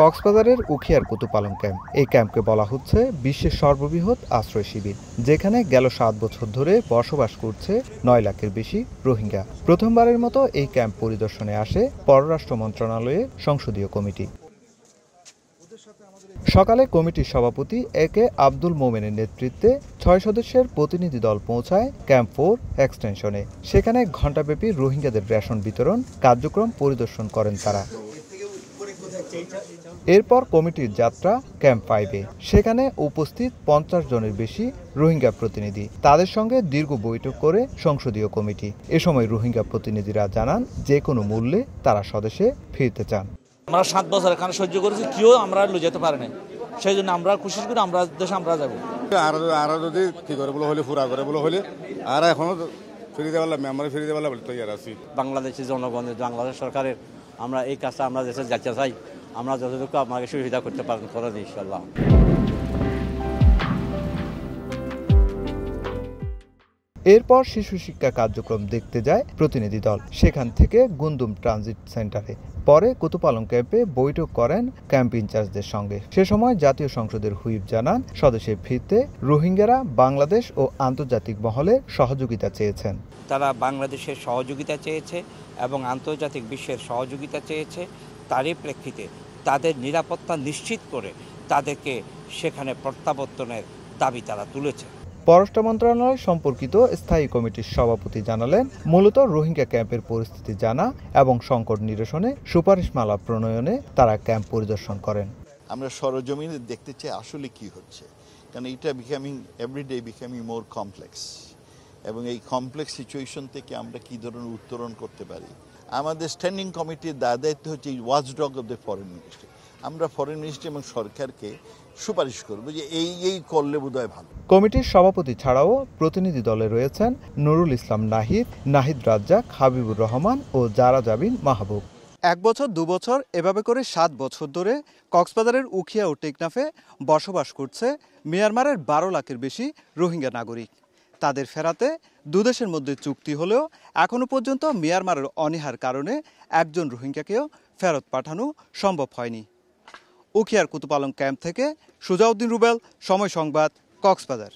কক্সবাজারের উখিয়ার কুতুপালং ক্যাম্প। এই ক্যাম্পকে বলা হচ্ছে বিশ্বের সর্ববৃহৎ আশ্রয় শিবির, যেখানে গেল ৭ বছর ধরে বসবাস করছে ৯ লাখের বেশি রোহিঙ্গা। প্রথমবারের মতো এই ক্যাম্প পরিদর্শনে আসে পররাষ্ট্র মন্ত্রণালয়ের সংসদীয় কমিটি। সকালে কমিটির সভাপতি একে আব্দুল মোমেনের নেতৃত্বে ৬ সদস্যের প্রতিনিধি দল পৌঁছায় ক্যাম্প 4 এক্সটেনশনে। সেখানে ঘণ্টাব্যাপী রোহিঙ্গাদের রেশন বিতরণ কার্যক্রম পরিদর্শন করেন তারা। এরপর কমিটির যাত্রা ক্যাম্প 5-এ। সেখানে উপস্থিত ৫০ জনের বেশি রোহিঙ্গা প্রতিনিধি। তাদের সঙ্গে দীর্ঘ বৈঠক করে সংসদীয় কমিটি। এ সময় রোহিঙ্গা প্রতিনিধিরা জানান, যে কোনো মূল্যে তারা স্বদেশে ফিরতে চান। আমরা ৭ বছর এখানে সহ্য করেছি, কেউ আমরা লয়ে যেতে পারে না। সেই জন্য আমরা খুশি করে আমরা দেশে আমরা যাবো। আর যদি কি করে বলে হলে পুরা করে বলে হলে আর এখনো ফিরে দেওয়ার আমরা ফিরে দেওয়ার বলে তৈরি আছি। বাংলাদেশের জনগণের, বাংলাদেশ সরকারের আমরা এই কাজটা আমরা দেশে যাচ্তে চাই। আমরা যতটুকু আপনাকে সুবিধা করতে পারেন করেন ইনশাল্লাহ। এরপর শিশু শিক্ষা কার্যক্রম দেখতে যায় প্রতিনিধি দল। সেখান থেকে গুন্দুম ট্রানজিট সেন্টারে। পরে কুতুপালং ক্যাম্পে বৈঠক করেন ক্যাম্প ইনচার্জদের সঙ্গে। সে সময় জাতীয় সংসদের হুইপ জানান, স্বদেশে ফিরতে রোহিঙ্গারা বাংলাদেশ ও আন্তর্জাতিক মহলে সহযোগিতা চেয়েছেন। তারা বাংলাদেশের সহযোগিতা চেয়েছে এবং আন্তর্জাতিক বিশ্বের সহযোগিতা চেয়েছে। তারই প্রেক্ষিতে তাদের নিরাপত্তা নিশ্চিত করে তাদেরকে সেখানে প্রত্যাবর্তনের দাবি তারা তুলেছে। পররাষ্ট্র মন্ত্রণালয় সম্পর্কিত স্থায়ী কমিটির সভাপতি জানালেন, মূলত রোহিঙ্গা ক্যাম্পের পরিস্থিতি জানা এবং সংকট নিরসনে সুপারিশমালা প্রণয়নে তারা ক্যাম্প পরিদর্শন করেন। আমরা সরজমিনে দেখতে চাই আসলে কি হচ্ছে, কারণ এটা এভরিডে বিকামিং মোর কমপ্লেক্স, এবং এই কমপ্লেক্স সিচুয়েশন থেকে আমরা কি ধরনের উত্তরণ করতে পারি। আমাদের স্ট্যান্ডিং কমিটির দায়িত্ব হচ্ছে watchdog of the foreign ministry. আমরা ফরেন মিনিস্ট্রি এবং সরকারকে সুপারিশ করবো যে এই করলে বোধহয় ভালো। কমিটির সভাপতি ছাড়াও প্রতিনিধি দলে রয়েছেন নুরুল ইসলাম নাহিদ, নাহিদ রাজ্জাক, হাবিবুর রহমান ও জারা জাবিন মাহবুব। ১ বছর ২ বছর এভাবে করে ৭ বছর ধরে কক্সবাজারের উখিয়া ও টেকনাফে বসবাস করছে মিয়ানমারের ১২ লাখের বেশি রোহিঙ্গা নাগরিক। তাদের ফেরাতে দুদেশের মধ্যে চুক্তি হলেও এখনো পর্যন্ত মিয়ানমারের অনীহার কারণে একজন রোহিঙ্গাকেও ফেরত পাঠানো সম্ভব হয়নি। উখিয়ার কুতুপালং ক্যাম্প থেকে সুজাউদ্দিন রুবেল, সময় সংবাদ, কক্সবাজার।